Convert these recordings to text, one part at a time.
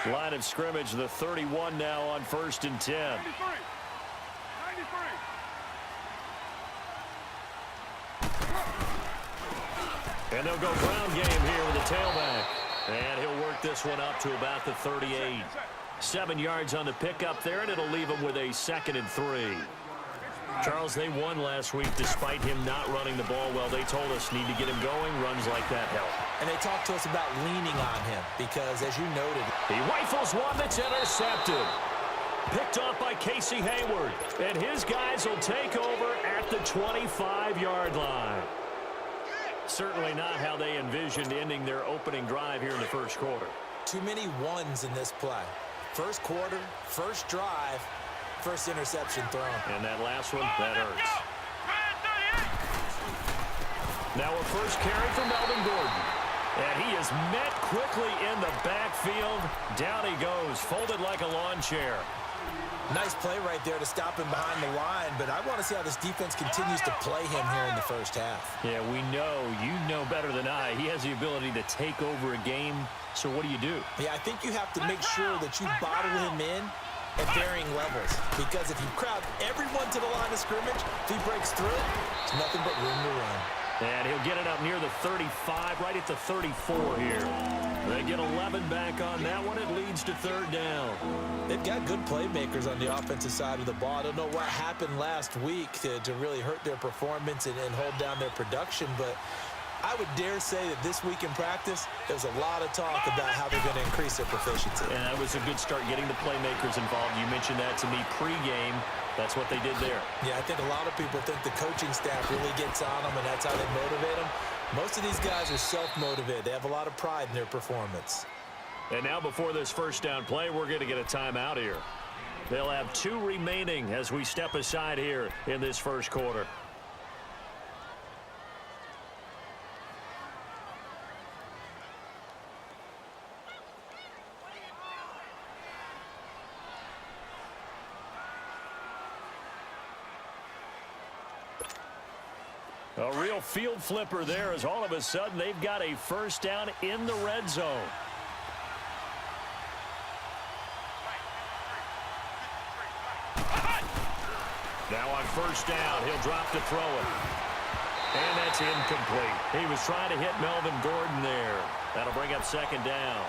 Line of scrimmage, the 31 now on 1st and 10. 93. And they'll go ground game here with the tailback. And he'll work this one up to about the 38. 7 yards on the pickup there, and it'll leave him with a 2nd and 3. Charles, they won last week despite him not running the ball well. They told us need to get him going. Runs like that help. And they talked to us about leaning on him because, as you noted, he rifles one that's intercepted. Picked off by Casey Hayward. And his guys will take over at the 25-yard line. Certainly not how they envisioned ending their opening drive here in the first quarter. Too many ones in this play. First quarter, first drive, first interception thrown. And that last one, that hurts. Now a first carry for Melvin Gordon. And he is met quickly in the backfield. Down he goes, folded like a lawn chair. Nice play right there to stop him behind the line, but I want to see how this defense continues to play him here in the first half. Yeah, we know. You know better than I. He has the ability to take over a game, so what do you do? Yeah, I think you have to make sure that you bottle him in at varying levels, because if you crowd everyone to the line of scrimmage, if he breaks through, it's nothing but room to run. And he'll get it up near the 35, right at the 34 here. They get 11 back on that one. It leads to 3rd down. They've got good playmakers on the offensive side of the ball. I don't know what happened last week to really hurt their performance and hold down their production, but I would dare say that this week in practice, there's a lot of talk about how they're going to increase their proficiency. And that was a good start getting the playmakers involved. You mentioned that to me pregame. That's what they did there. Yeah, I think a lot of people think the coaching staff really gets on them, and that's how they motivate them. Most of these guys are self-motivated. They have a lot of pride in their performance. And now before this first down play, we're going to get a timeout here. They'll have 2 remaining as we step aside here in this first quarter. A real field flipper there as all of a sudden they've got a first down in the red zone. Now on first down, he'll drop to throw it. And that's incomplete. He was trying to hit Melvin Gordon there. That'll bring up 2nd down.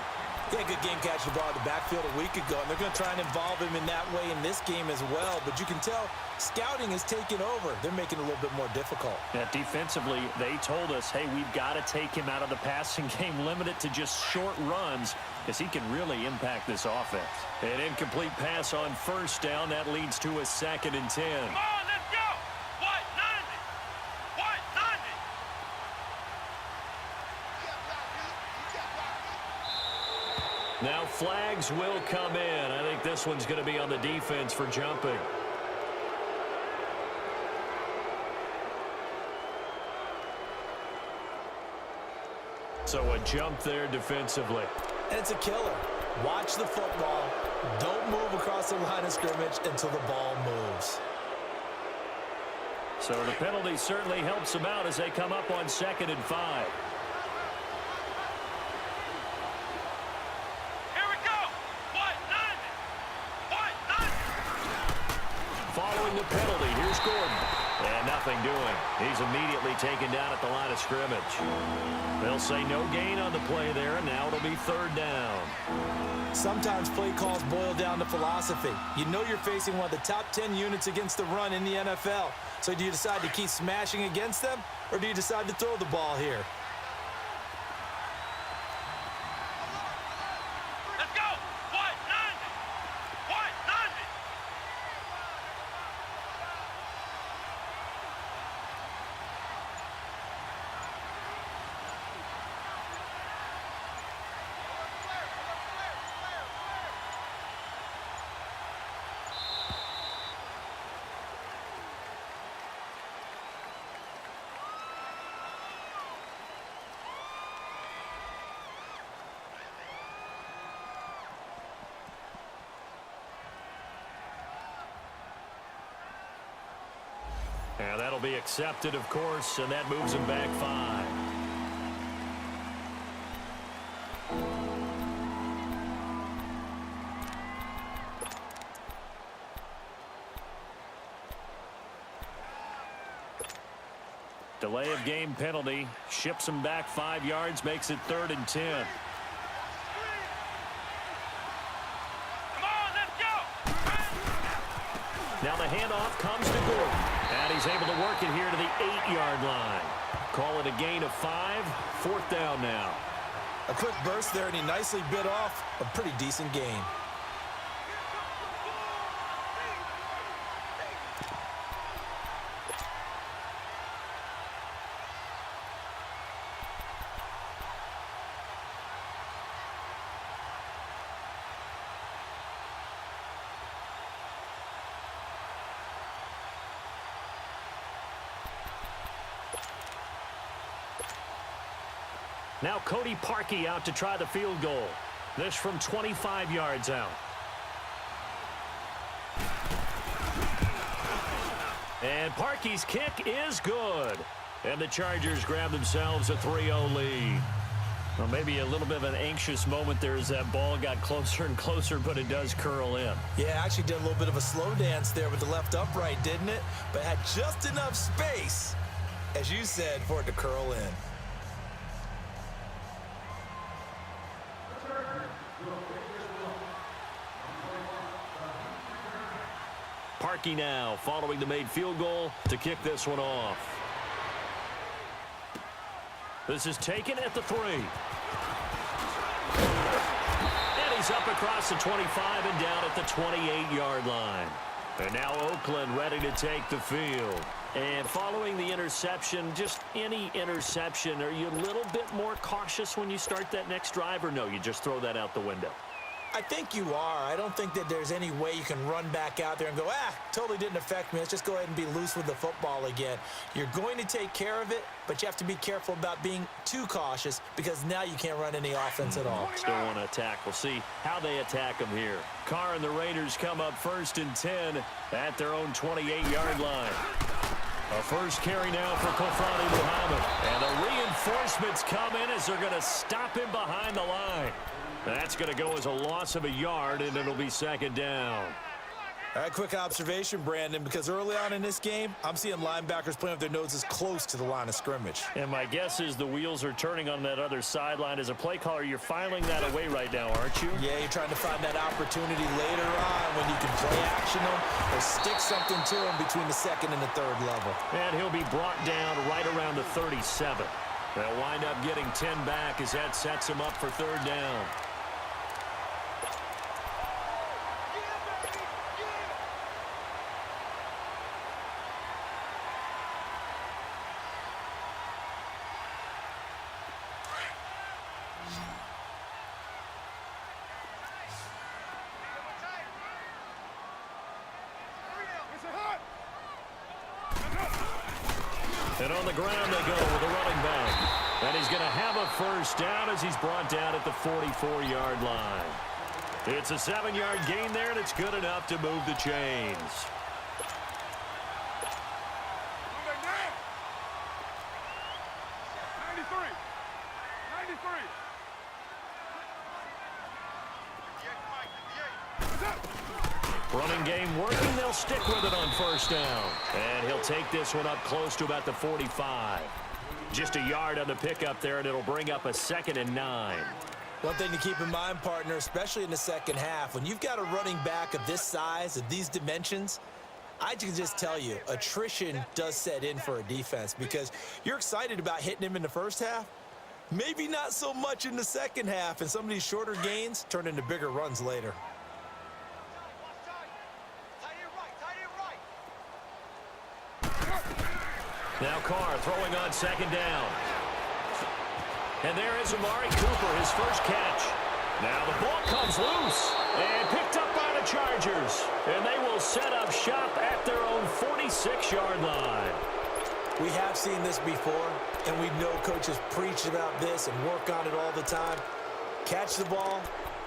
Yeah, good game catching the ball in the backfield a week ago, and they're going to try and involve him in that way in this game as well. But you can tell scouting is taking over. They're making it a little bit more difficult. Yeah, defensively, they told us, hey, we've got to take him out of the passing game, limit it to just short runs, because he can really impact this offense. An incomplete pass on first down. That leads to a 2nd and 10. Come on, let's go. What? 90. What? 90. Now flags will come in. I think this one's going to be on the defense for jumping. So a jump there defensively. And it's a killer. Watch the football. Don't move across the line of scrimmage until the ball moves. So the penalty certainly helps them out as they come up on 2nd and 5. Here we go. What? 90. What? 90. Following the penalty, here's Gordon. And nothing doing. He's immediately taken down at the line of scrimmage. They'll say no gain on the play there, and now it'll be 3rd down. Sometimes play calls boil down to philosophy. You know you're facing one of the top 10 units against the run in the NFL. So do you decide to keep smashing against them, or do you decide to throw the ball here? Let's go. What? 90. What? 90. And that'll be accepted, of course, and that moves him back 5. Delay of game penalty. Ships him back 5 yards. Makes it 3rd and 10. Come on, let's go. Now the handoff comes to Gordon. And he's able to work it here to the 8-yard line. Call it a gain of 5. 4th down now. A quick burst there, and he nicely bit off a pretty decent gain. Now Cody Parkey out to try the field goal. This from 25 yards out. And Parkey's kick is good. And the Chargers grab themselves a 3-0 lead. Well, maybe a little bit of an anxious moment there as that ball got closer and closer, but it does curl in. Yeah, actually did a little bit of a slow dance there with the left upright, didn't it? But had just enough space, as you said, for it to curl in. Parkey now following the made field goal to kick this one off. This is taken at the 3. And he's up across the 25 and down at the 28-yard line. And now Oakland ready to take the field. And following the interception, just any interception, are you a little bit more cautious when you start that next drive, or no, you just throw that out the window? I think you are. I don't think that there's any way you can run back out there and go, totally didn't affect me. Let's just go ahead and be loose with the football again. You're going to take care of it, but you have to be careful about being too cautious because now you can't run any offense at all. Still want to attack. We'll see how they attack them here. Carr and the Raiders come up 1st and 10 at their own 28-yard line. A first carry now for Kofani Muhammad. And the reinforcements come in as they're going to stop him behind the line. That's going to go as a loss of a yard, and it'll be 2nd down. All right, quick observation, Brandon, because early on in this game, I'm seeing linebackers playing with their noses close to the line of scrimmage. And my guess is the wheels are turning on that other sideline. As a play caller, you're filing that away right now, aren't you? Yeah, you're trying to find that opportunity later on when you can play action them or stick something to them between the 2nd and the 3rd level. And he'll be brought down right around the 37. They'll wind up getting 10 back as that sets him up for 3rd down. And on the ground they go with a running back. And he's going to have a first down as he's brought down at the 44-yard line. It's a 7-yard gain there, and it's good enough to move the chains. Running game working. They'll stick with it on 1st down. And he'll take this one up close to about the 45. Just a yard on the pickup there, and it'll bring up a 2nd and 9. One thing to keep in mind, partner, especially in the second half, when you've got a running back of this size, of these dimensions, I can just tell you, attrition does set in for a defense because you're excited about hitting him in the first half. Maybe not so much in the second half, and some of these shorter gains turn into bigger runs later. Now Carr throwing on 2nd down. And there is Amari Cooper, his first catch. Now the ball comes loose and picked up by the Chargers. And they will set up shop at their own 46-yard line. We have seen this before, and we know coaches preach about this and work on it all the time. Catch the ball.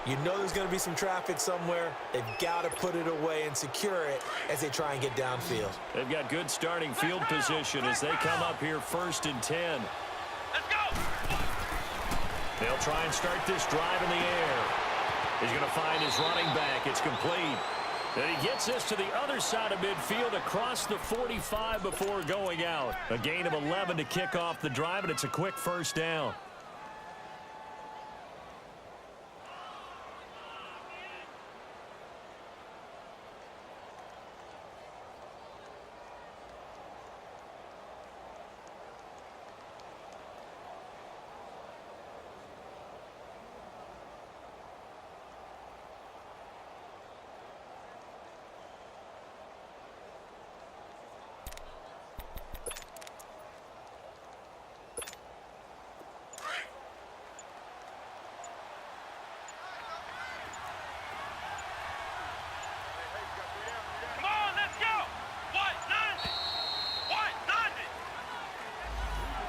You know there's going to be some traffic somewhere. They've got to put it away and secure it as they try and get downfield. They've got good starting field position as they come up here 1st and 10. Let's go. They'll try and start this drive in the air. He's going to find his running back. It's complete. And he gets this to the other side of midfield across the 45 before going out. A gain of 11 to kick off the drive, and it's a quick first down.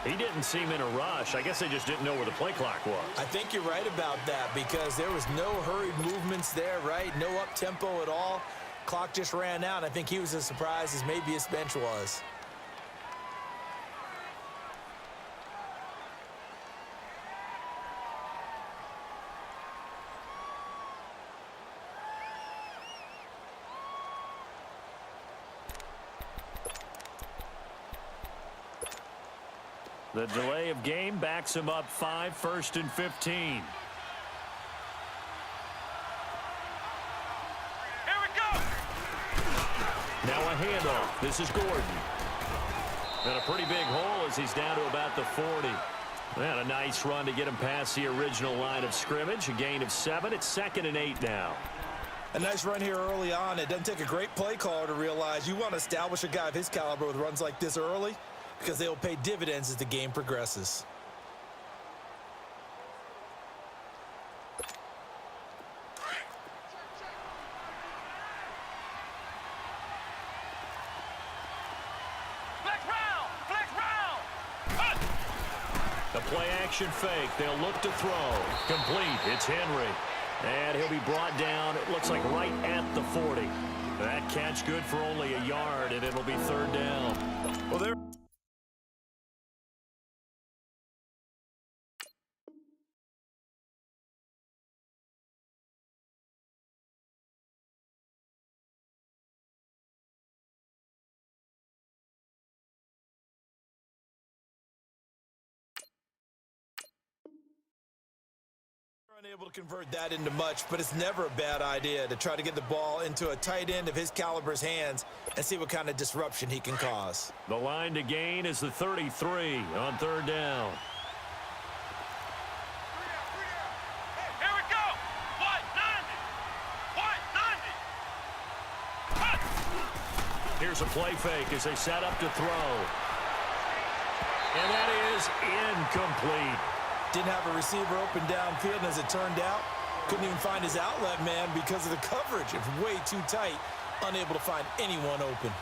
He didn't seem in a rush. I guess they just didn't know where the play clock was. I think you're right about that because there was no hurried movements there, right? No up-tempo at all. Clock just ran out. I think he was as surprised as maybe his bench was. The delay of game backs him up 5, 1st and 15. Here we go. Now a handoff. This is Gordon. And a pretty big hole as he's down to about the 40. And a nice run to get him past the original line of scrimmage. A gain of 7. It's 2nd and 8 now. A nice run here early on. It doesn't take a great play caller to realize you want to establish a guy of his caliber with runs like this early, because they will pay dividends as the game progresses. Flex round. Flex round. Cut. The play action fake. They'll look to throw. Complete. It's Henry. And he'll be brought down, it looks like right at the 40. That catch good for only a yard, and it'll be 3rd down. Well, there. Unable to convert that into much, but it's never a bad idea to try to get the ball into a tight end of his caliber's hands and see what kind of disruption he can cause. The line to gain is the 33 on 3rd down. Here we go. What? 90. What? 90. Cut. Here's a play fake as they set up to throw. And that is incomplete. Didn't have a receiver open downfield, and as it turned out, couldn't even find his outlet man because of the coverage. It's way too tight, unable to find anyone open.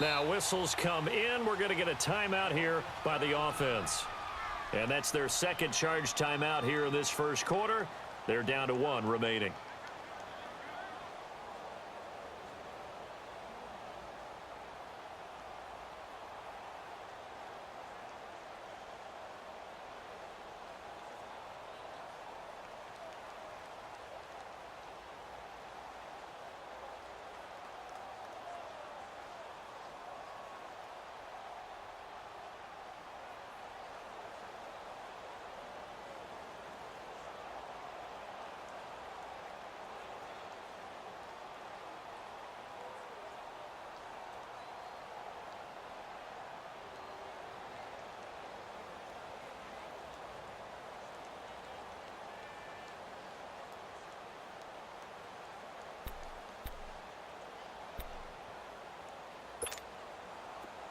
Now whistles come in. We're going to get a timeout here by the offense. And that's their second charge timeout here in this first quarter. They're down to 1 remaining.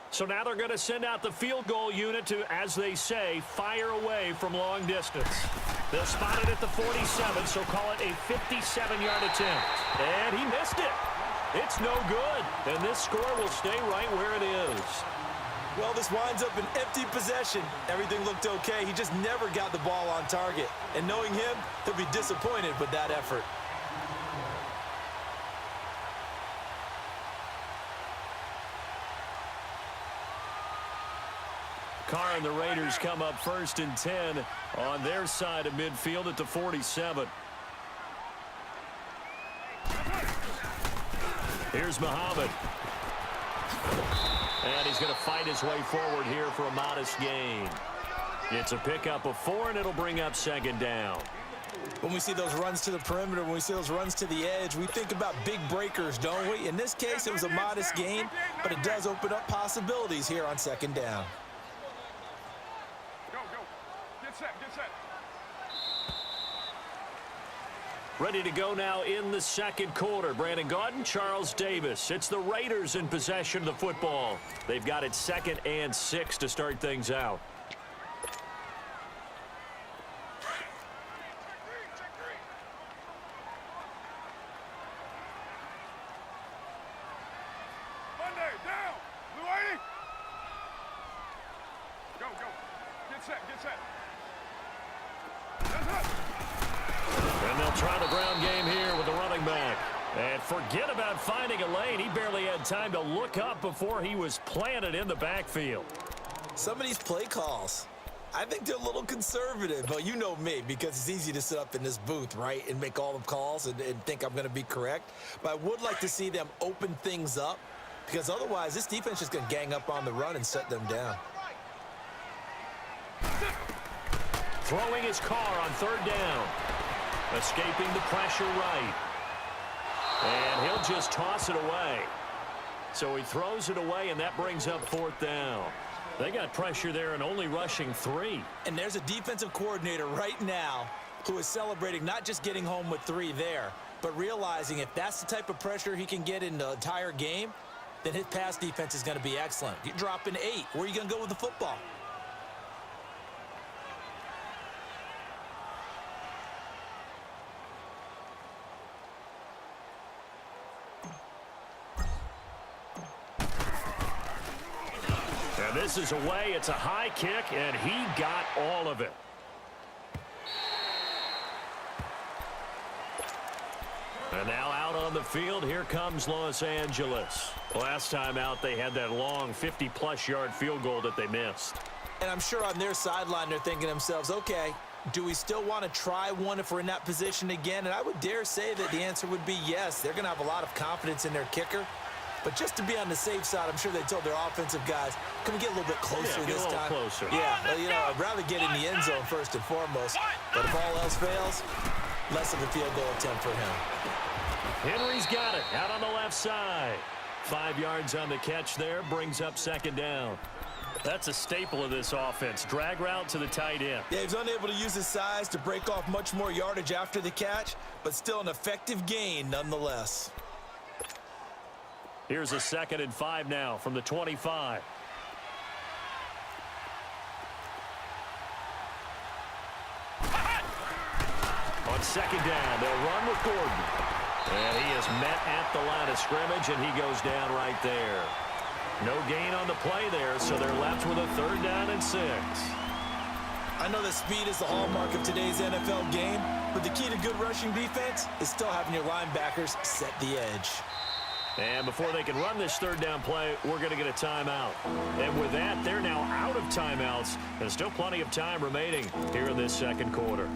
So now they're going to send out the field goal unit to, as they say, fire away from long distance. They'll spot it at the 47, so call it a 57-yard attempt. And he missed it. It's no good. And this score will stay right where it is. Well, this winds up an empty possession. Everything looked okay. He just never got the ball on target. And knowing him, he'll be disappointed with that effort. Carr and the Raiders come up 1st and 10 on their side of midfield at the 47. Here's Muhammad. And he's going to fight his way forward here for a modest gain. It's a pickup of 4, and it'll bring up 2nd down. When we see those runs to the perimeter, when we see those runs to the edge, we think about big breakers, don't we? In this case, it was a modest gain, but it does open up possibilities here on 2nd down. Go, go. Get set, get set. Ready to go now in the 2nd quarter. Brandon Gaudin, Charles Davis. It's the Raiders in possession of the football. They've got it 2nd and 6 to start things out. Monday, down. Blue 80. Go, go. Get set, get set. That's it. And they'll try the ground game here with the running back. And forget about finding a lane. He barely had time to look up before he was planted in the backfield. Some of these play calls, I think they're a little conservative, but you know me, because it's easy to sit up in this booth, right, and make all the calls and think I'm going to be correct. But I would like to see them open things up, because otherwise this defense is going to gang up on the run and shut them down. Throwing his Carr on 3rd down. Escaping the pressure right. And he'll just toss it away. So he throws it away, and that brings up 4th down. They got pressure there and only rushing 3. And there's a defensive coordinator right now who is celebrating not just getting home with 3 there, but realizing if that's the type of pressure he can get in the entire game, then his pass defense is going to be excellent. You're dropping 8. Where are you going to go with the football? And this is away. It's a high kick, and he got all of it. And now out on the field, here comes Los Angeles. Last time out, they had that long 50-plus yard field goal that they missed. And I'm sure on their sideline, they're thinking to themselves, okay, do we still want to try one if we're in that position again? And I would dare say that the answer would be yes. They're going to have a lot of confidence in their kicker. But just to be on the safe side, I'm sure they told their offensive guys, can we get a little bit closer this time? Closer. Yeah, well, you know, I'd rather get in the end zone first and foremost. But if all else fails, less of a field goal attempt for him. Henry's got it out on the left side. 5 yards on the catch there, brings up 2nd down. That's a staple of this offense. Drag route to the tight end. Yeah, he's unable to use his size to break off much more yardage after the catch, but still an effective gain nonetheless. Here's a 2nd and 5 now from the 25. On 2nd down, they'll run with Gordon. And he is met at the line of scrimmage, and he goes down right there. No gain on the play there, so they're left with a 3rd down and 6. I know that speed is the hallmark of today's NFL game, but the key to good rushing defense is still having your linebackers set the edge. And before they can run this 3rd down play, we're going to get a timeout. And with that, they're now out of timeouts. There's still plenty of time remaining here in this 2nd quarter.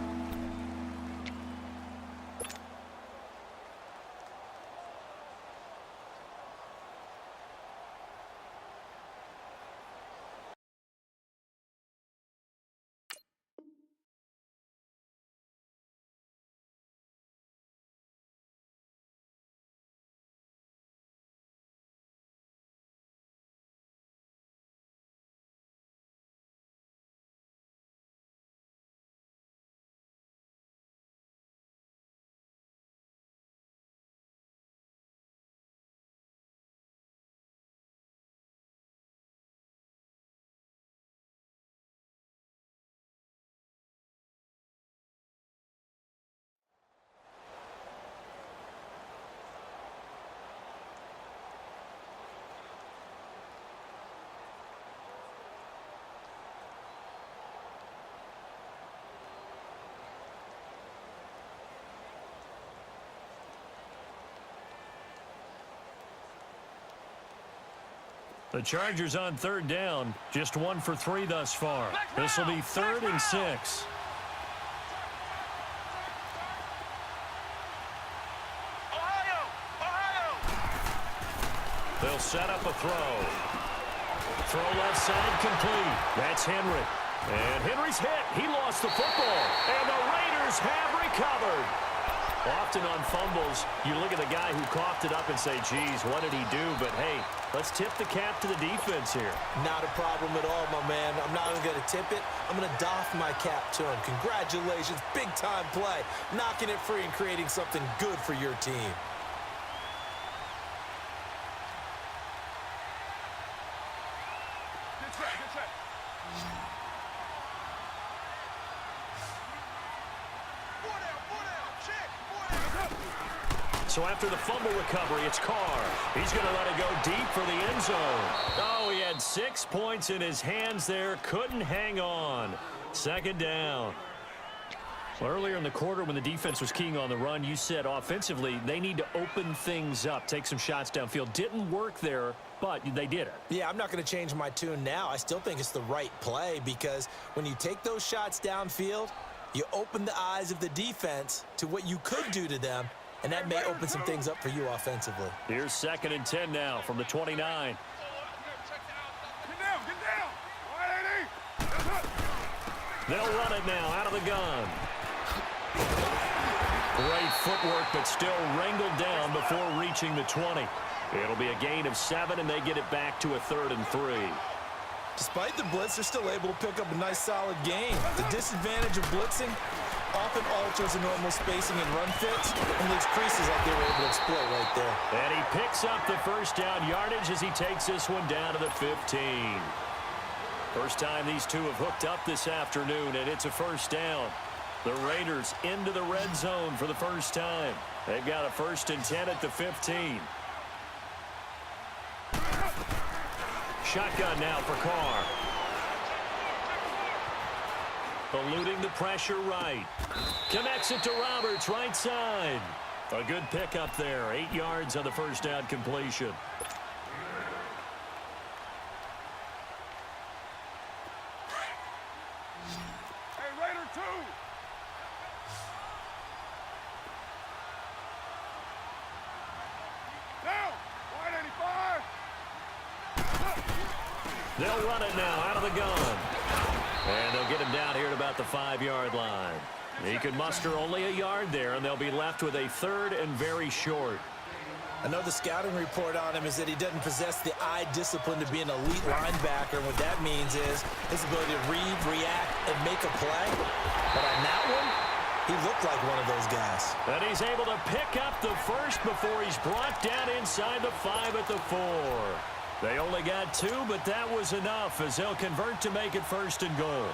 The Chargers on third down, just 1 for 3 thus far. This will be 3rd and 6. They'll set up a throw. Throw left side complete. That's Henry. And Henry's hit. He lost the football. And the Raiders have recovered. Often on fumbles, you look at the guy who coughed it up and say, geez, what did he do? But, hey, let's tip the cap to the defense here. Not a problem at all, my man. I'm not even going to tip it. I'm going to doff my cap to him. Congratulations. Big-time play. Knocking it free and creating something good for your team. So after the fumble recovery, it's Carr. He's going to let it go deep for the end zone. Oh, he had 6 points in his hands there. Couldn't hang on. 2nd down. Well, earlier in the quarter when the defense was keying on the run, you said offensively they need to open things up, take some shots downfield. Didn't work there, but they did it. Yeah, I'm not going to change my tune now. I still think it's the right play because when you take those shots downfield, you open the eyes of the defense to what you could do to them, and that may open some things up for you offensively. Here's 2nd and 10 now from the 29. Get down. They'll run it now out of the gun. Great footwork, but still wrangled down before reaching the 20. It'll be a gain of 7, and they get it back to a 3rd and 3. Despite the blitz, they're still able to pick up a nice, solid gain. The disadvantage of blitzing often alters the normal spacing and run fits and leaves creases like they were able to exploit right there. And he picks up the 1st down yardage as he takes this one down to the 15. First time these two have hooked up this afternoon, and it's a 1st down. The Raiders into the red zone for the first time. They've got a 1st and 10 at the 15. Shotgun now for Carr. Eluding the pressure right. Connects it to Roberts right side. A good pickup there. 8 yards on the 1st down completion. Hey, Raider 2. Down. Wide 85. They'll run it now out of the gun. And they'll get him down here at about the 5-yard line. He could muster only a yard there, and they'll be left with a 3rd and very short. I know the scouting report on him is that he doesn't possess the eye discipline to be an elite linebacker. And what that means is his ability to read, react, and make a play. But on that one, he looked like one of those guys. And he's able to pick up the 1st before he's brought down inside the 5 at the 4. They only got 2, but that was enough as they'll convert to make it 1st and goal.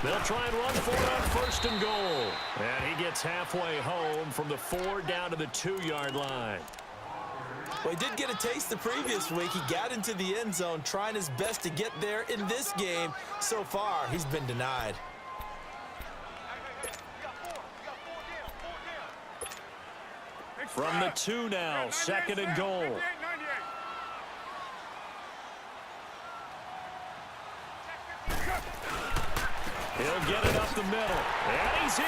They'll try and run for it on 1st and goal. And he gets halfway home from the 4 down to the 2-yard line. Well, he did get a taste the previous week. He got into the end zone trying his best to get there in this game. So far, he's been denied. From the 2 now, 2nd and goal. He'll get it up the middle. And he's in.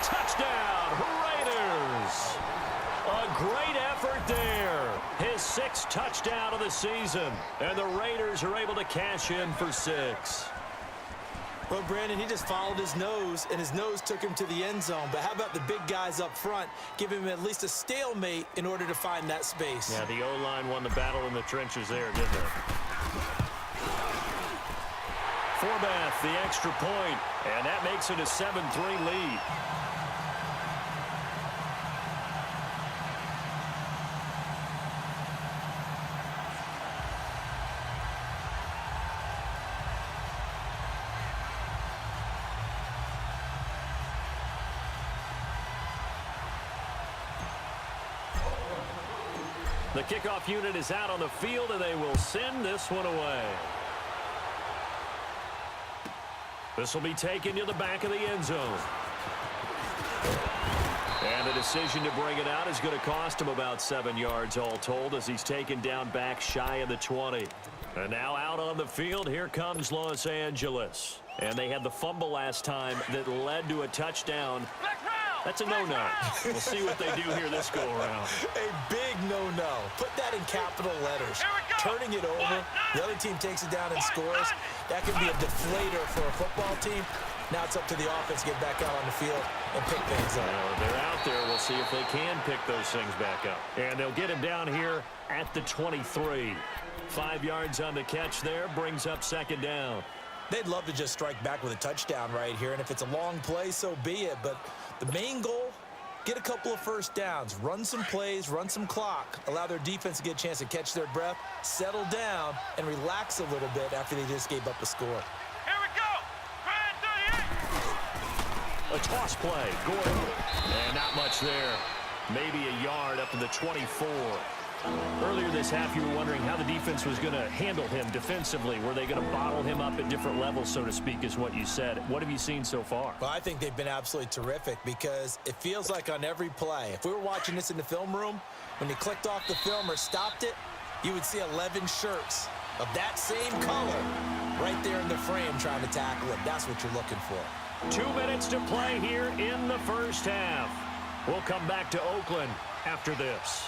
Touchdown, Raiders. A great effort there. His 6th touchdown of the season. And the Raiders are able to cash in for 6. Well, Brandon, he just followed his nose, and his nose took him to the end zone. But how about the big guys up front? Give him at least a stalemate in order to find that space. Yeah, the O-line won the battle in the trenches there, didn't it? Forbath, the extra point, and that makes it a 7-3 lead. The kickoff unit is out on the field, and they will send this one away. This will be taken to the back of the end zone. And the decision to bring it out is going to cost him about 7 yards all told as he's taken down back shy of the 20. And now out on the field, here comes Los Angeles. And they had the fumble last time that led to a touchdown. That's a no-no. We'll see what they do here this go-around. A big no-no. Put that in capital letters. Turning it over, the other team takes it down and scores. That could be a deflator for a football team. Now it's up to the offense to get back out on the field and pick things up. Well, they're out there. We'll see if they can pick those things back up. And they'll get him down here at the 23. 5 yards on the catch there, brings up second down. They'd love to just strike back with a touchdown right here, and if it's a long play, so be it. But the main goal, get a couple of first downs, run some plays, run some clock, allow their defense to get a chance to catch their breath, settle down, and relax a little bit after they just gave up a score. Here we go. A toss play, Gordon, and not much there. Maybe a yard up to the 24. Earlier this half, you were wondering how the defense was going to handle him defensively. Were they going to bottle him up at different levels, so to speak, is what you said. What have you seen so far? Well, I think they've been absolutely terrific because it feels like on every play, if we were watching this in the film room, when you clicked off the film or stopped it, you would see 11 shirts of that same color right there in the frame trying to tackle it. That's what you're looking for. 2 minutes to play here in the first half. We'll come back to Oakland after this.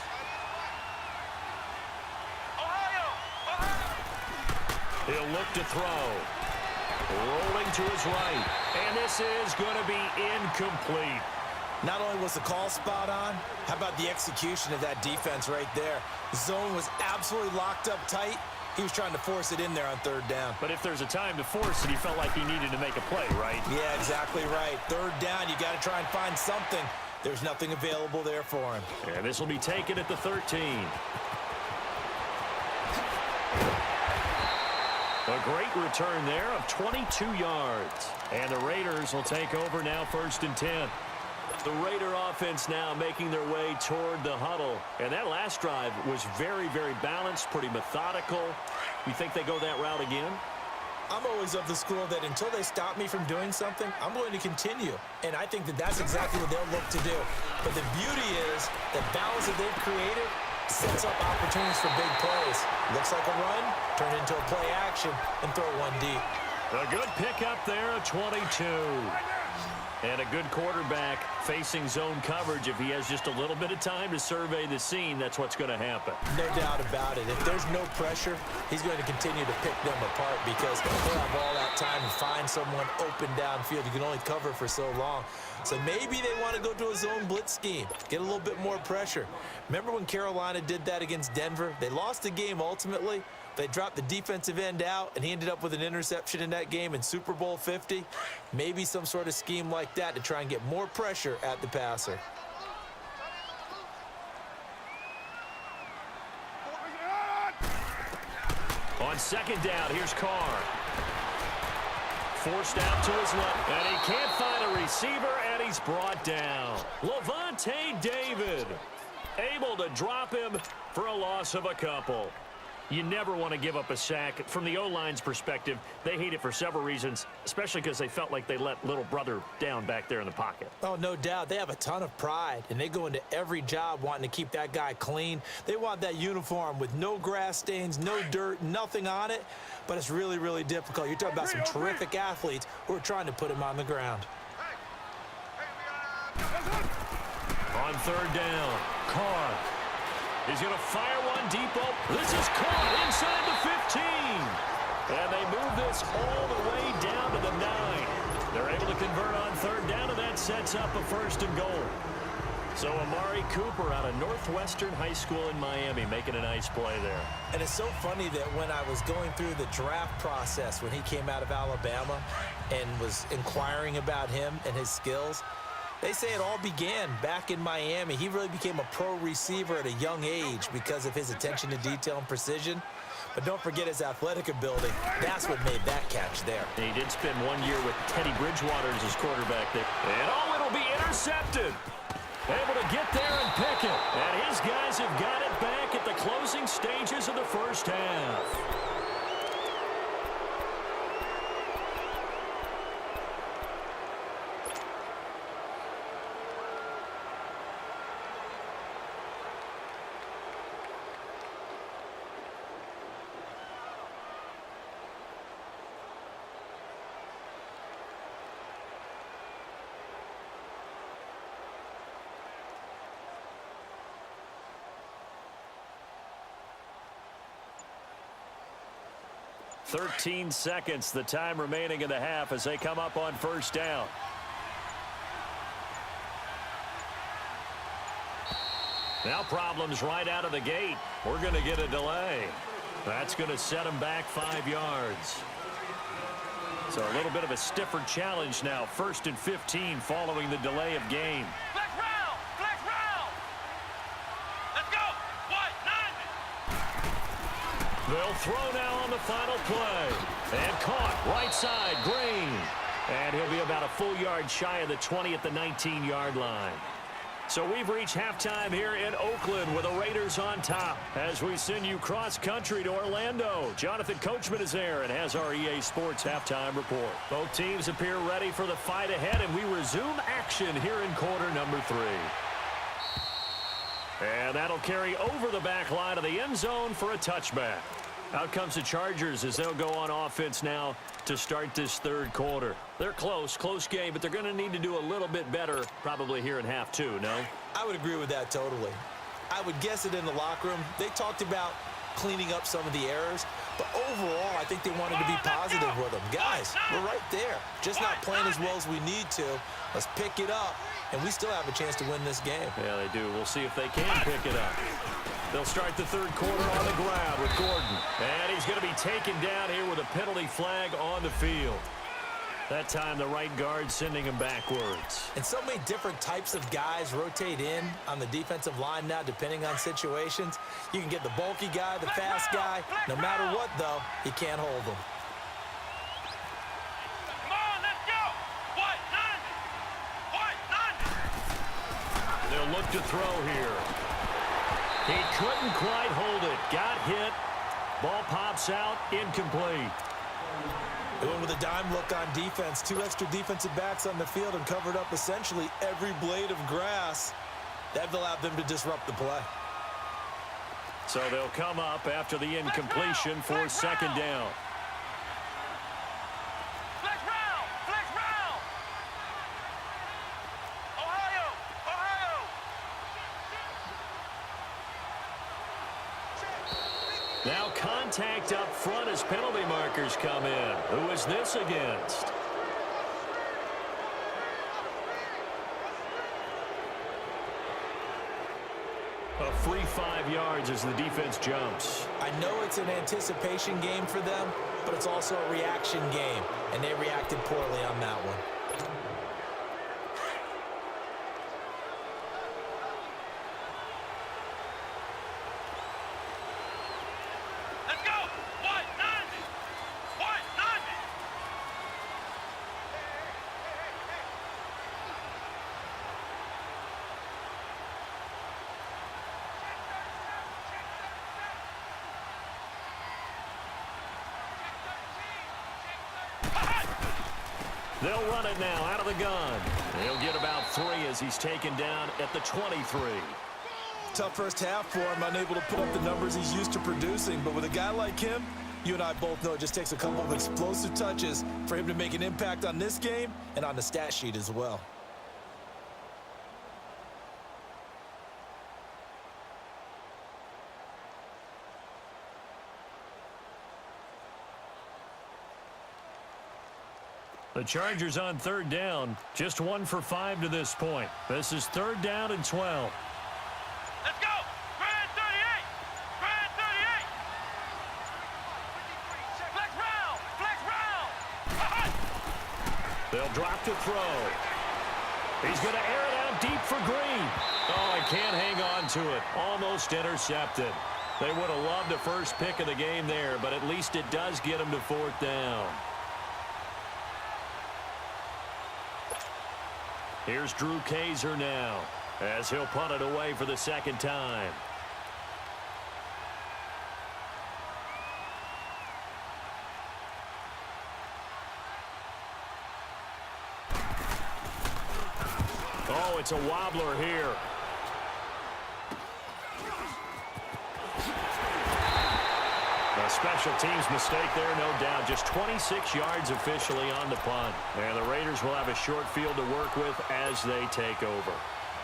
He'll look to throw. Rolling to his right. And this is going to be incomplete. Not only was the call spot on, how about the execution of that defense right there? The zone was absolutely locked up tight. He was trying to force it in there on third down. But if there's a time to force it, he felt like he needed to make a play, right? Yeah, exactly right. Third down, you got to try and find something. There's nothing available there for him. And this will be taken at the 13. A great return there of 22 yards. And the Raiders will take over now, 1st and 10. The Raider offense now making their way toward the huddle. And that last drive was very, very balanced, pretty methodical. You think they go that route again? I'm always of the school that until they stop me from doing something, I'm going to continue. And I think that that's exactly what they'll look to do. But the beauty is the balance that they've created sets up opportunities for big plays. Looks like a run, turn into a play action, and throw one deep. A good pickup there, a 22. And a good quarterback facing zone coverage. If he has just a little bit of time to survey the scene, that's what's going to happen. No doubt about it. If there's no pressure, he's going to continue to pick them apart because he'll have all that time to find someone open downfield. You can only cover for so long. So maybe they want to go to a zone blitz scheme, get a little bit more pressure. Remember when Carolina did that against Denver? They lost the game ultimately. They dropped the defensive end out, and he ended up with an interception in that game in Super Bowl 50. Maybe some sort of scheme like that to try and get more pressure at the passer. On second down, here's Carr. Forced out to his left, and he can't find a receiver, and he's brought down. Levante David able to drop him for a loss of a couple. You never want to give up a sack. From the O-line's perspective, they hate it for several reasons, especially because they felt like they let little brother down back there in the pocket. Oh, no doubt. They have a ton of pride, and they go into every job wanting to keep that guy clean. They want that uniform with no grass stains, no dirt, nothing on it, but it's really, really difficult. You're talking about some terrific athletes who are trying to put him on the ground. On third down, Carr. He's going to fire one deep. This is caught inside the 15. And they move this all the way down to the 9. They're able to convert on third down, and that sets up a 1st and goal. So Amari Cooper out of Northwestern High School in Miami making a nice play there. And it's so funny that when I was going through the draft process when he came out of Alabama and was inquiring about him and his skills, they say it all began back in Miami. He really became a pro receiver at a young age because of his attention to detail and precision. But don't forget his athletic ability. That's what made that catch there. He did spend 1 year with Teddy Bridgewater as his quarterback there. And it'll be intercepted. Able to get there and pick it. And his guys have got it back at the closing stages of the first half. "13 seconds, the time remaining in the half as they come up on first down. Now problems right out of the gate. We're going to get a delay. That's going to set them back 5 yards. So a little bit of a stiffer challenge now. 1st and 15 following the delay of game. Flex round! Flex round! Let's go! What? 90! They'll throw now on the final play. And caught right side, Green. And he'll be about a full yard shy of the 20 at the 19-yard line. So we've reached halftime here in Oakland with the Raiders on top as we send you cross-country to Orlando. Jonathan Coachman is there and has our EA Sports halftime report. Both teams appear ready for the fight ahead, and we resume action here in quarter number 3. And that'll carry over the back line of the end zone for a touchback. Out comes the Chargers as they'll go on offense now to start this third quarter. They're close game, but they're going to need to do a little bit better probably here in half 2, no? I would agree with that totally. I would guess it in the locker room. They talked about cleaning up some of the errors, but overall, I think they wanted to be positive with them. Guys, we're right there. Just not playing as well as we need to. Let's pick it up, and we still have a chance to win this game. Yeah, they do. We'll see if they can pick it up. They'll start the third quarter on the ground with Gordon. And he's going to be taken down here with a penalty flag on the field. That time, the right guard sending him backwards. And so many different types of guys rotate in on the defensive line now, depending on situations. You can get the bulky guy, the fast guy. No matter what, though, he can't hold them. Come on, let's go! What? 90! What? 90! They'll look to throw here. He couldn't quite hold it. Got hit. Ball pops out. Incomplete. They went with a dime look on defense. 2 extra defensive backs on the field and covered up essentially every blade of grass. That allowed them to disrupt the play. So they'll come up after the incompletion for second down. Flex round! Flex round! Ohio! Ohio! Now contact up front as penalty markers come in. Who is this against? A free 5 yards as the defense jumps. I know it's an anticipation game for them, but it's also a reaction game, and they reacted poorly on that one. Let's go! What? 90! What? 90! They'll run it now out of the gun. He'll get about 3 as he's taken down at the 23. Tough first half for him, unable to put up the numbers he's used to producing. But with a guy like him, you and I both know it just takes a couple of explosive touches for him to make an impact on this game and on the stat sheet as well. The Chargers on third down, just 1 for 5 to this point. This is 3rd down and 12. Let's go! Grand 38! Grand 38! Flex round! Flex round! They'll drop to throw. He's going to air it out deep for Green. Oh, he can't hang on to it. Almost intercepted. They would have loved the first pick of the game there, but at least it does get him to 4th down. Here's Drew Kaiser now. as he'll punt it away for the second time. Oh, it's a wobbler here. A special teams mistake there, no doubt. Just 26 yards officially on the punt. And the Raiders will have a short field to work with as they take over.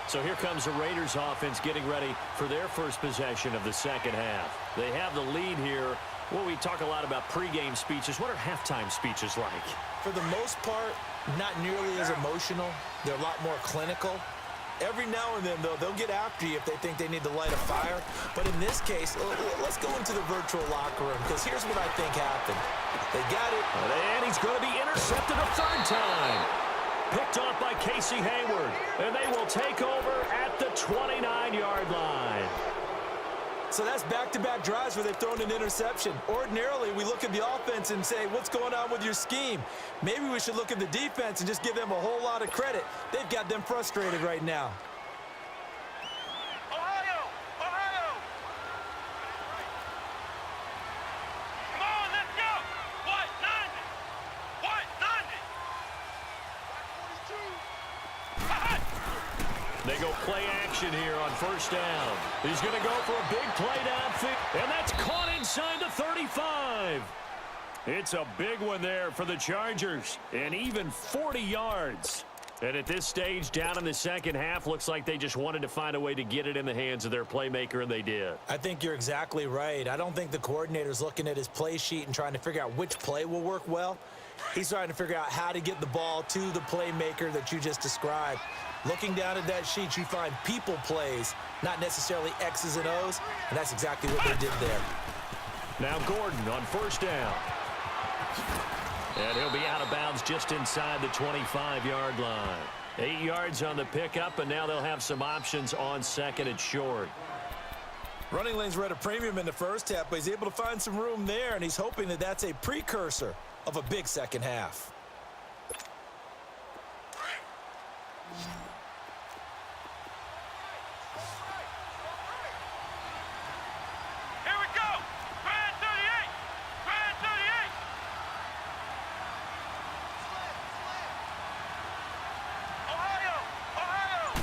So here comes the Raiders offense getting ready for their first possession of the second half. They have the lead here. Well, we talk a lot about pregame speeches. What are halftime speeches like? For the most part, not nearly as emotional. They're a lot more clinical. Every now and then, though, they'll get after you if they think they need to light a fire. But in this case, let's go into the virtual locker room, because here's what I think happened. They got it. And he's going to be intercepted a third time. Picked off by Casey Hayward. And they will take over at the 29-yard line. So that's back-to-back drives where they've thrown an interception. Ordinarily, we look at the offense and say, what's going on with your scheme? Maybe we should look at the defense and just give them a whole lot of credit. They've got them frustrated right now. Ohio! Ohio! Come on, let's go! White 90! White 90! They go play action here on first down. He's going to go for a big play downfield, and that's caught inside the 35. It's a big one there for the Chargers, and even 40 yards. And at this stage, down in the second half, looks like they just wanted to find a way to get it in the hands of their playmaker, and they did. I think you're exactly right. I don't think the coordinator's looking at his play sheet and trying to figure out which play will work well. He's trying to figure out how to get the ball to the playmaker that you just described. Looking down at that sheet, you find people plays, not necessarily X's and O's, and that's exactly what they did there. Now Gordon on first down. And he'll be out of bounds just inside the 25-yard line. 8 yards on the pickup, and now they'll have some options on second and short. Running lanes were at a premium in the first half, but he's able to find some room there, and he's hoping that that's a precursor of a big second half. Here we go! Grand 38! Grand 38! Ohio! Ohio!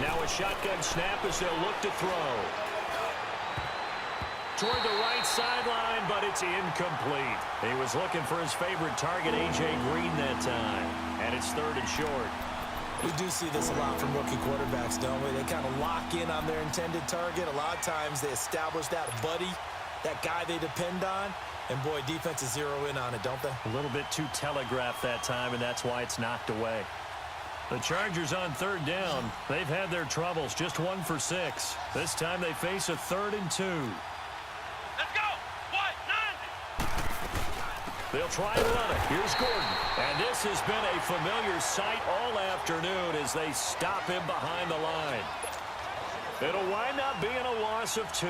Now a shotgun snap as they'll look to throw. Toward the right sideline, but it's incomplete. He was looking for his favorite target, A.J. Green, that time. And it's third and short. We do see this a lot from rookie quarterbacks, don't we? They kind of lock in on their intended target. A lot of times they establish that buddy, that guy they depend on. And, boy, defenses zero in on it, don't they? A little bit too telegraphed that time, and that's why it's knocked away. The Chargers on third down. They've had their troubles, just 1 for 6. This time they face a 3rd and 2. Let's go! White 90! They'll try and run it. Here's Gordon. And this has been a familiar sight all afternoon as they stop him behind the line. It'll wind up being a loss of 2.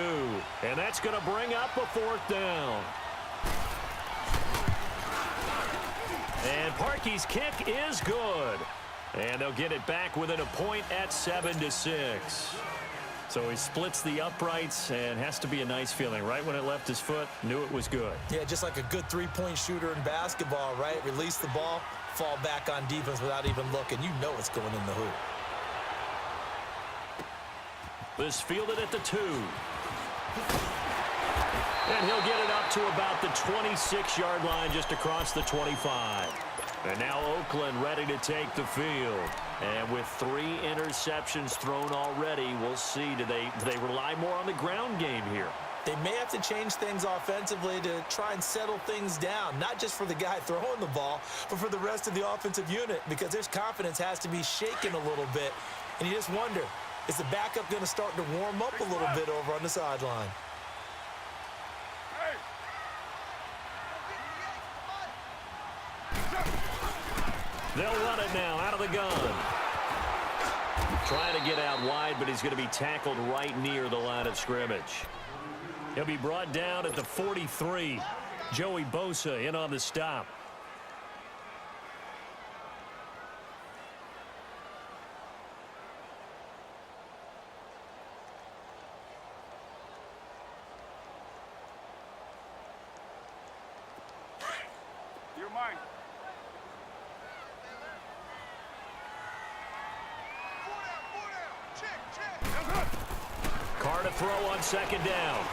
And that's going to bring up a 4th down. And Parkey's kick is good. And they'll get it back within a point at 7-6. So he splits the uprights, and has to be a nice feeling. Right when it left his foot, knew it was good. Yeah, just like a good three-point shooter in basketball, right? Release the ball, fall back on defense without even looking. You know it's going in the hoop. This fielded at the 2. And he'll get it up to about the 26-yard line, just across the 25. And now Oakland ready to take the field. And with 3 interceptions thrown already, we'll see. Do they rely more on the ground game here? They may have to change things offensively to try and settle things down, not just for the guy throwing the ball, but for the rest of the offensive unit, because their confidence has to be shaken a little bit. And you just wonder, is the backup going to start to warm up a little bit over on the sideline? They'll run it now out of the gun. Trying to get out wide, but he's going to be tackled right near the line of scrimmage. He'll be brought down at the 43. Joey Bosa in on the stop. mine. Carr to throw on second down.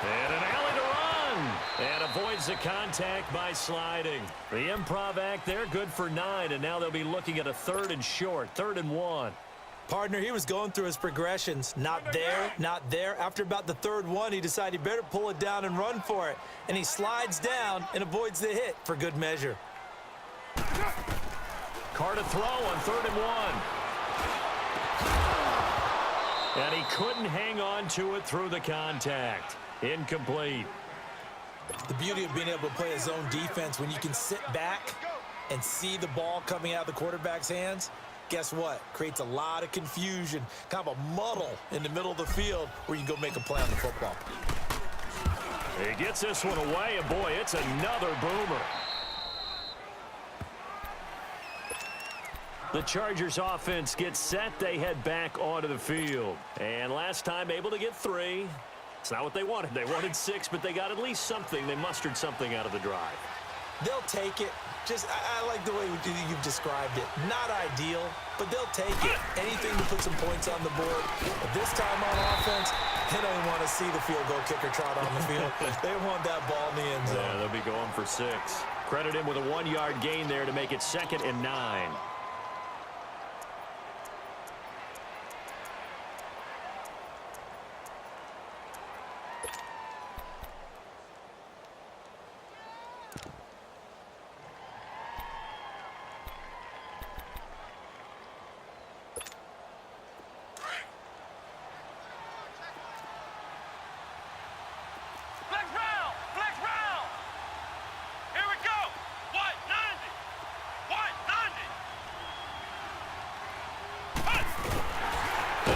And an alley to run. And avoids the contact by sliding. The improv act there, good for 9. And now they'll be looking at a 3rd and short, 3rd and 1. Partner, he was going through his progressions. Not there, not there. After about the 3rd one, he decided he better pull it down and run for it. And he slides down and avoids the hit for good measure. Carr to throw on 3rd and 1. And he couldn't hang on to it through the contact. Incomplete. The beauty of being able to play a zone defense when you can sit back and see the ball coming out of the quarterback's hands, guess what? Creates a lot of confusion, kind of a muddle in the middle of the field where you can go make a play on the football. He gets this one away, and boy, it's another boomer. The Chargers offense gets set. They head back onto the field. And last time able to get 3. It's not what they wanted. They wanted 6, but they got at least something. They mustered something out of the drive. They'll take it. I like the way you've described it. Not ideal, but they'll take it. Anything to put some points on the board. But this time on offense, they don't want to see the field goal kicker trot on the field. They want that ball in the end zone. Yeah, they'll be going for 6. Credit him with a 1-yard gain there to make it 2nd and 9.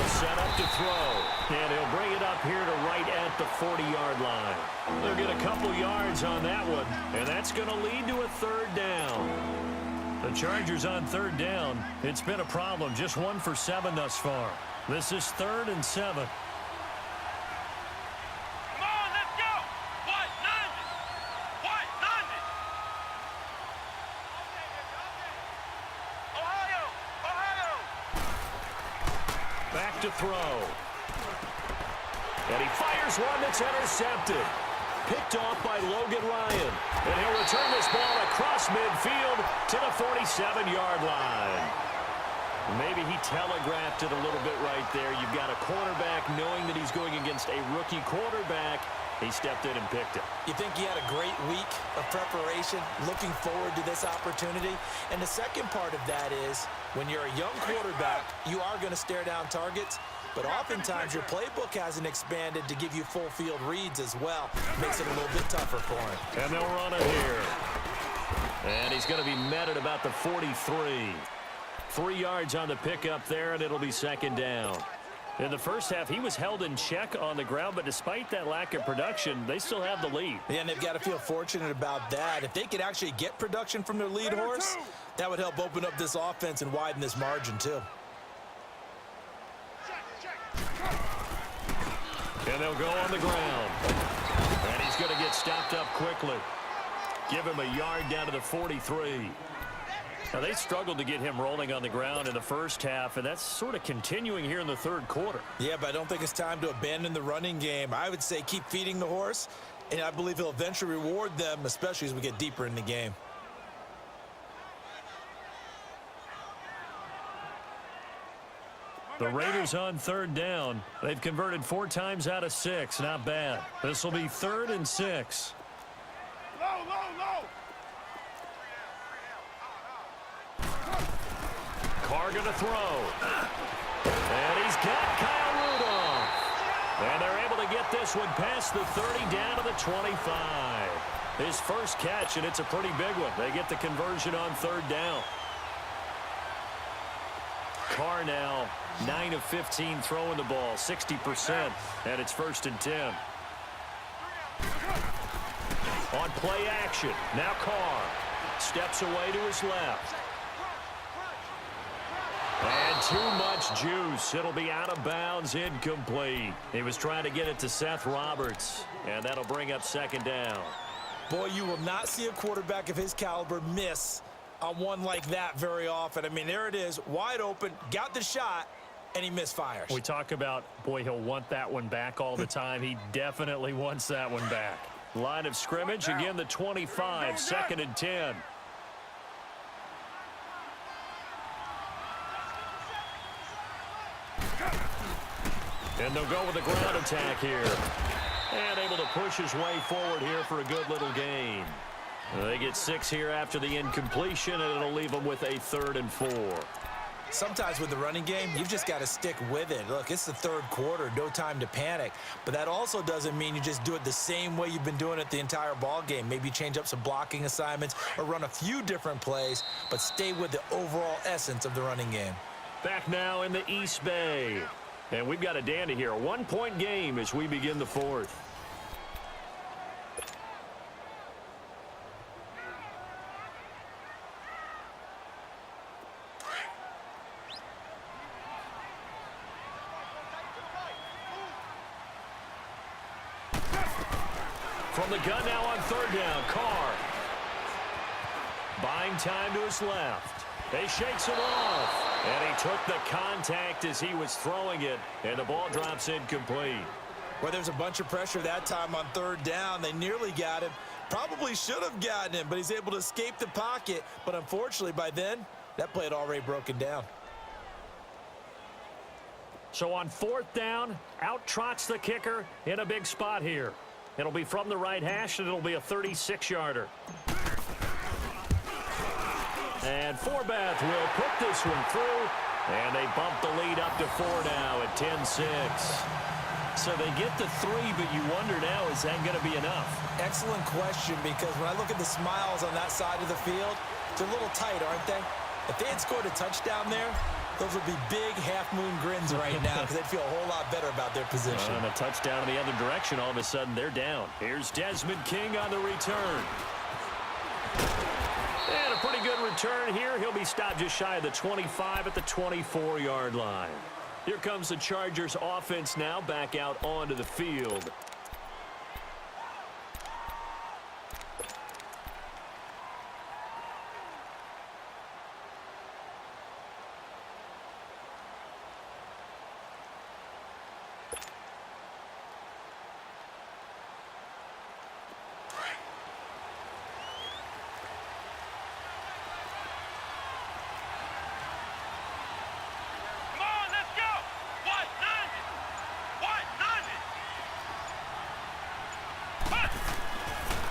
Set up to throw, and he'll bring it up here to right at the 40-yard line. They'll get a couple yards on that one, and that's going to lead to a 3rd down. The Chargers on 3rd down. It's been a problem, just 1 for 7 thus far. This is 3rd and 7. To throw. And he fires one that's intercepted. Picked off by Logan Ryan. And he'll return this ball across midfield to the 47-yard line. Maybe he telegraphed it a little bit right there. You've got a quarterback knowing that he's going against a rookie quarterback. He stepped in and picked it. You think he had a great week of preparation, looking forward to this opportunity? And the second part of that is, when you're a young quarterback, you are going to stare down targets, but oftentimes your playbook hasn't expanded to give you full field reads as well. Makes it a little bit tougher for him. And they'll run it here. And he's going to be met at about the 43. 3 yards on the pickup there, and it'll be 2nd down. In the first half, he was held in check on the ground, but despite that lack of production, they still have the lead. Yeah, and they've got to feel fortunate about that. If they could actually get production from their lead horse, that would help open up this offense and widen this margin, too. And they'll go on the ground. And he's going to get stopped up quickly. Give him a yard down to the 43. Now, they struggled to get him rolling on the ground in the first half, and that's sort of continuing here in the 3rd quarter. Yeah, but I don't think it's time to abandon the running game. I would say keep feeding the horse, and I believe he'll eventually reward them, especially as we get deeper in the game. The Raiders on 3rd down. They've converted 4 times out of 6. Not bad. This will be 3rd and 6. Low, low, low. Carr going to throw. And he's got Kyle Rudolph. And they're able to get this one past the 30 down to the 25. His first catch, and it's a pretty big one. They get the conversion on 3rd down. Carr now 9 of 15 throwing the ball, 60%, and it's 1st and 10. On play action, now Carr steps away to his left. And too much juice. It'll be out of bounds, incomplete. He was trying to get it to Seth Roberts, and that'll bring up 2nd down. Boy, you will not see a quarterback of his caliber miss on one like that very often. I mean, there it is, wide open, got the shot, and he misfires. We talk about, boy, he'll want that one back all the time. He definitely wants that one back. Line of scrimmage, again, the 25, 2nd and 10. And they'll go with the ground attack here. And able to push his way forward here for a good little gain. They get 6 here after the incompletion, and it'll leave them with a 3rd and 4. Sometimes with the running game, you've just got to stick with it. Look, it's the 3rd quarter, no time to panic. But that also doesn't mean you just do it the same way you've been doing it the entire ball game. Maybe change up some blocking assignments or run a few different plays, but stay with the overall essence of the running game. Back now in the East Bay. And we've got a dandy here. A 1-point game as we begin the 4th. From the gun now on 3rd down, Carr. Buying time to his left. He shakes him off. And he took the contact as he was throwing it. And the ball drops incomplete. Well, there's a bunch of pressure that time on 3rd down. They nearly got him. Probably should have gotten him, but he's able to escape the pocket. But unfortunately, by then, that play had already broken down. So on 4th down, out trots the kicker in a big spot here. It'll be from the right hash, and it'll be a 36-yarder. And Forbath will put this one through, and they bump the lead up to 4 now at 10-6. So they get the 3, but you wonder now, is that going to be enough? Excellent question, because when I look at the smiles on that side of the field, they're a little tight, aren't they? If they had scored a touchdown there, those would be big half-moon grins right now because they'd feel a whole lot better about their position. And a touchdown in the other direction, all of a sudden they're down. Here's Desmond King on the return. And a pretty good return here. He'll be stopped just shy of the 25 at the 24-yard line. Here comes the Chargers offense now back out onto the field.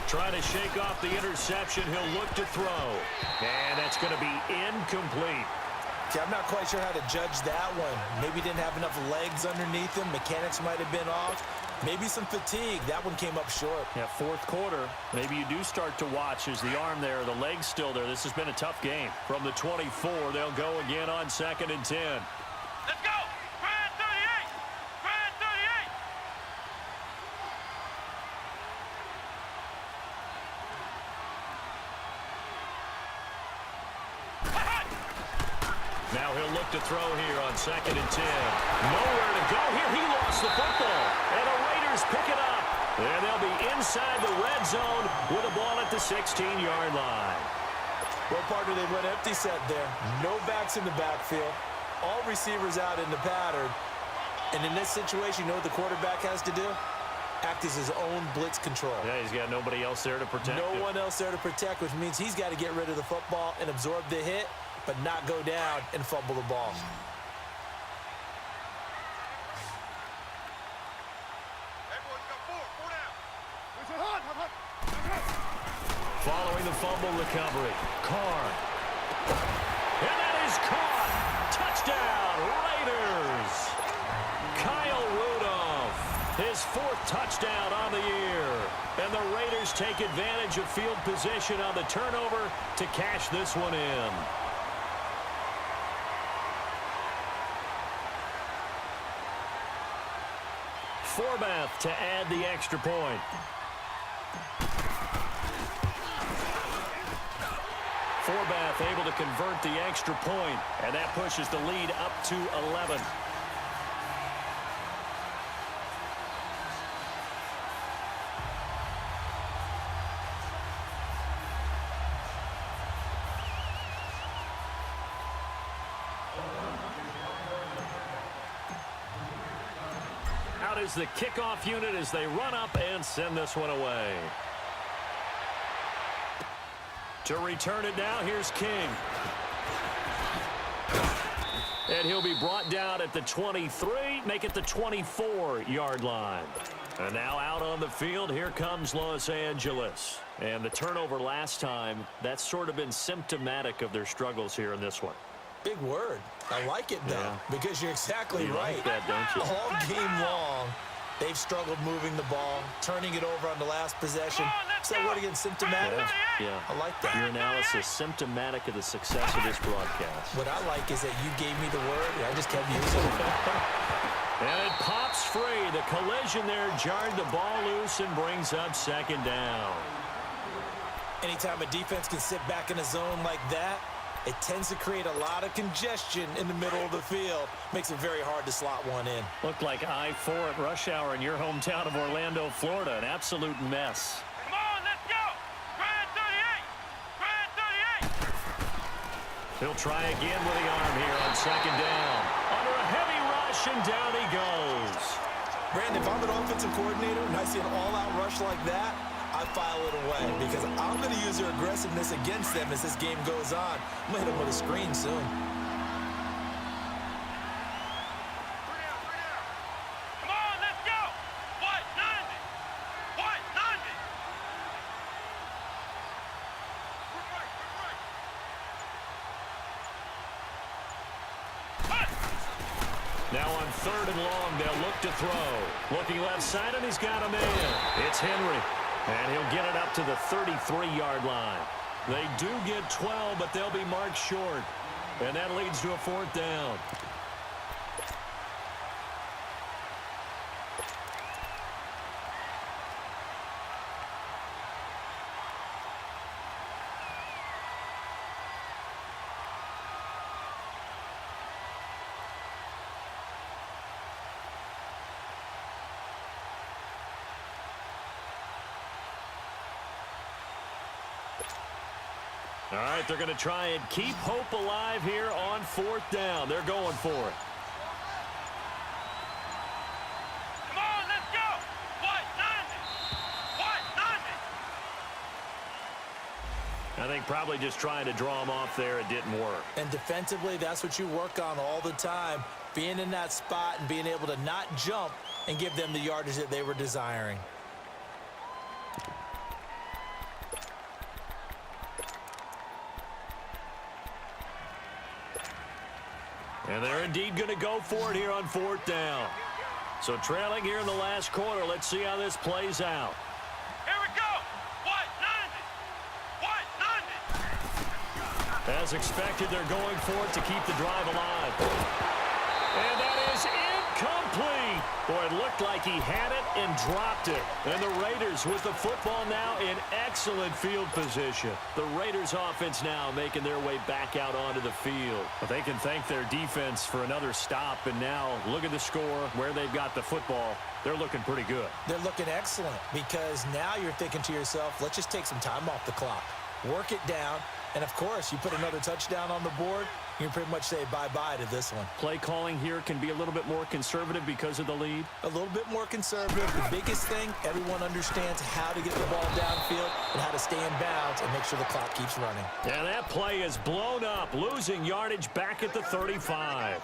Trying to shake off the interception. He'll look to throw. And that's going to be incomplete. See, I'm not quite sure how to judge that one. Maybe didn't have enough legs underneath him. Mechanics might have been off. Maybe some fatigue. That one came up short. Yeah, 4th quarter. Maybe you do start to watch as the arm there, the leg's still there. This has been a tough game. From the 24, they'll go again on 2nd and 10. Let's go! Grand 38! Grand 38! Now he'll look to throw here on 2nd and 10. Nowhere to go here. He lost the football. And the Raiders pick it up. And they'll be inside the red zone with a ball at the 16-yard line. Well, partner, they went empty set there. No backs in the backfield. All receivers out in the pattern. And in this situation, you know what the quarterback has to do? Act as his own blitz control. Yeah, he's got nobody else there to protect him. No one else there to protect, which means he's got to get rid of the football and absorb the hit, but not go down and fumble the ball. Following the fumble recovery, Carr. And that is caught. Touchdown, Raiders. Kyle Rudolph, his 4th touchdown on the year. And the Raiders take advantage of field position on the turnover to cash this one in. Forbath to add the extra point. Forbath able to convert the extra point, and that pushes the lead up to 11. is the kickoff unit as they run up and send this one away. To return it now, here's King. And he'll be brought down at the 23, make it the 24-yard line. And now out on the field, here comes Los Angeles. And the turnover last time, that's sort of been symptomatic of their struggles here in this one. Big word. I like it, though, because you're exactly right. Like that, don't you? All game long, they've struggled moving the ball, turning it over on the last possession. Is that word again, symptomatic? Yeah. I like that. Your analysis symptomatic of the success of this broadcast. What I like is that you gave me the word, and I just kept using it. And it pops free. The collision there jarred the ball loose and brings up second down. Anytime a defense can sit back in a zone like that, it tends to create a lot of congestion in the middle of the field. Makes it very hard to slot one in. Looked like I-4 at rush hour in your hometown of Orlando, Florida. An absolute mess. Come on, let's go. Grand 38. Grand 38. He'll try again with the arm here on second down. Under a heavy rush, and down he goes. Brandon, if I'm an offensive coordinator and I see an all-out rush like that, I file it away because I'm going to use their aggressiveness against them as this game goes on. I'm going to hit them with a screen soon. Come on, let's go. White 90. White 90. Now on third and long, they'll look to throw. Looking left side, and he's got a man. It's Henry. And he'll get it up to the 33-yard line. They do get 12, but they'll be marked short. And that leads to a fourth down. All right, they're going to try and keep hope alive here on fourth down. They're going for it. Come on, let's go. White 90. White 90. I think probably just trying to draw them off there. It didn't work. And defensively, that's what you work on all the time. Being in that spot and being able to not jump and give them the yardage that they were desiring. And they're indeed going to go for it here on fourth down. So trailing here in the last quarter. Let's see how this plays out. Here we go. White 90. White 90. As expected, they're going for it to keep the drive alive. And that is incomplete. Boy, it looked like he had it and dropped it. And the Raiders with the football now in excellent field position. The Raiders offense now making their way back out onto the field. But they can thank their defense for another stop. And now look at the score, where they've got the football. They're looking pretty good. They're looking excellent because now you're thinking to yourself, let's just take some time off the clock. Work it down. And, of course, you put another touchdown on the board, you can pretty much say bye-bye to this one. Play calling here can be a little bit more conservative because of the lead. A little bit more conservative. The biggest thing, everyone understands how to get the ball downfield and how to stay in bounds and make sure the clock keeps running. And that play is blown up, losing yardage back at the 35.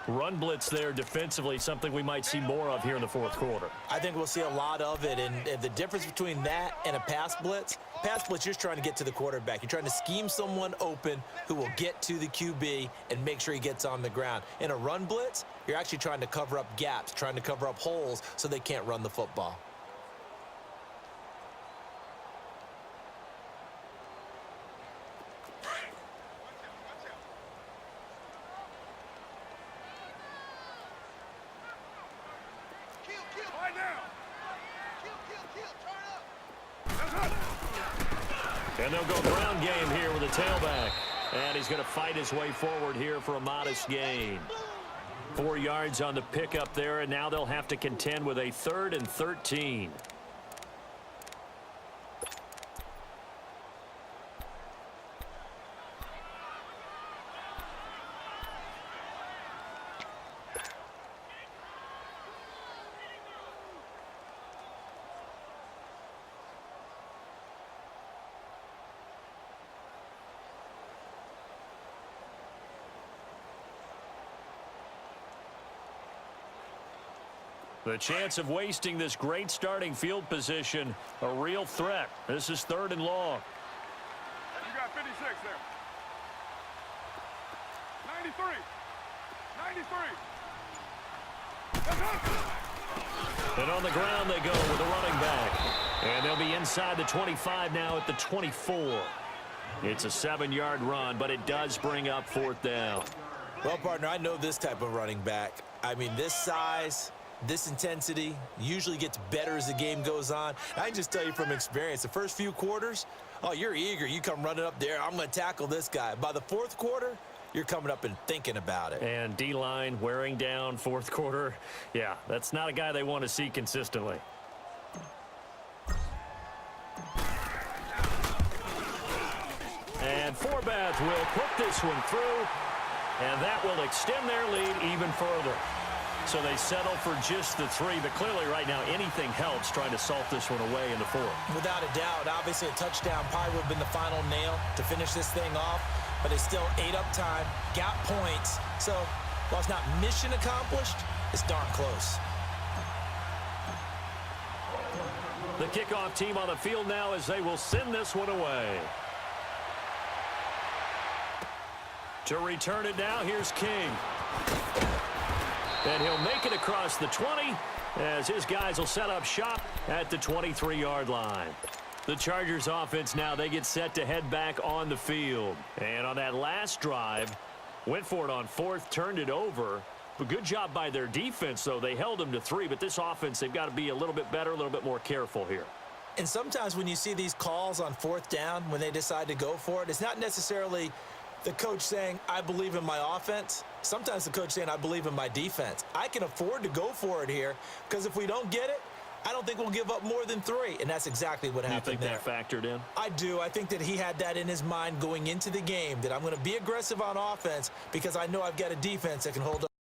Run blitz there defensively, something we might see more of here in the fourth quarter. I think we'll see a lot of it, and the difference between that and a pass blitz, you're just trying to get to the quarterback. You're trying to scheme someone open who will get to the QB and make sure he gets on the ground. In a run blitz, you're actually trying to cover up gaps, trying to cover up holes so they can't run the football. And they'll go ground game here with a tailback. And he's going to fight his way forward here for a modest gain. 4 yards on the pickup there, and now they'll have to contend with a 3rd and 13. The chance of wasting this great starting field position, a real threat. This is 3rd and long. You got 56 there. 93. 93. And on the ground they go with a running back. And they'll be inside the 25 now at the 24. It's a 7-yard run, but it does bring up 4th down. Well, partner, I know this type of running back. I mean, this size, this intensity usually gets better as the game goes on. I can just tell you from experience, the first few quarters, oh, you're eager. You come running up there, I'm going to tackle this guy. By the 4th quarter, you're coming up and thinking about it. And D-line wearing down 4th quarter. Yeah, that's not a guy they want to see consistently. And Forbath will put this one through, and that will extend their lead even further. So they settle for just the 3, but clearly right now anything helps trying to salt this one away in the 4th. Without a doubt, obviously a touchdown probably would have been the final nail to finish this thing off, but it's still 8 up time, got points. So while it's not mission accomplished, it's darn close. The kickoff team on the field now as they will send this one away. To return it now, here's King. And he'll make it across the 20 as his guys will set up shop at the 23-yard line. The Chargers offense now, they get set to head back on the field. And on that last drive, went for it on 4th, turned it over. But good job by their defense, though. They held them to 3, but this offense, they've got to be a little bit better, a little bit more careful here. And sometimes when you see these calls on 4th down, when they decide to go for it, it's not necessarily the coach saying, I believe in my offense. Sometimes the coach saying, I believe in my defense. I can afford to go for it here because if we don't get it, I don't think we'll give up more than 3. And that's exactly what happened there. You think that factored in? I do. I think that he had that in his mind going into the game, that I'm going to be aggressive on offense because I know I've got a defense that can hold up.